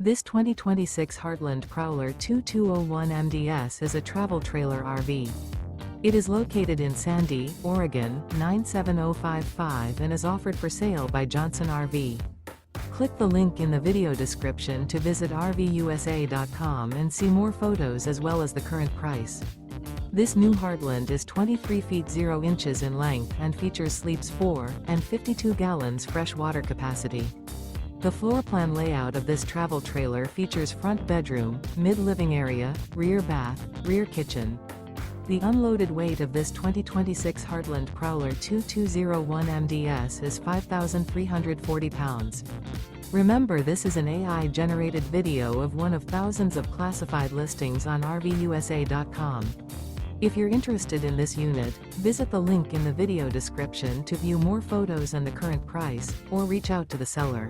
This 2026 Heartland Prowler 2201 MDS is a travel trailer RV. It is located in Sandy, Oregon, 97055 and is offered for sale by Johnson RV. Click the link in the video description to visit RVUSA.com and see more photos as well as the current price. This new Heartland is 23 feet 0 inches in length and features sleeps 4 and 52 gallons fresh water capacity. The floor plan layout of this travel trailer features front bedroom, mid-living area, rear bath, rear kitchen. The unloaded weight of this 2026 Heartland Prowler 2201 MDS is 5,340 pounds. Remember, this is an AI-generated video of one of thousands of classified listings on RVUSA.com. If you're interested in this unit, visit the link in the video description to view more photos and the current price, or reach out to the seller.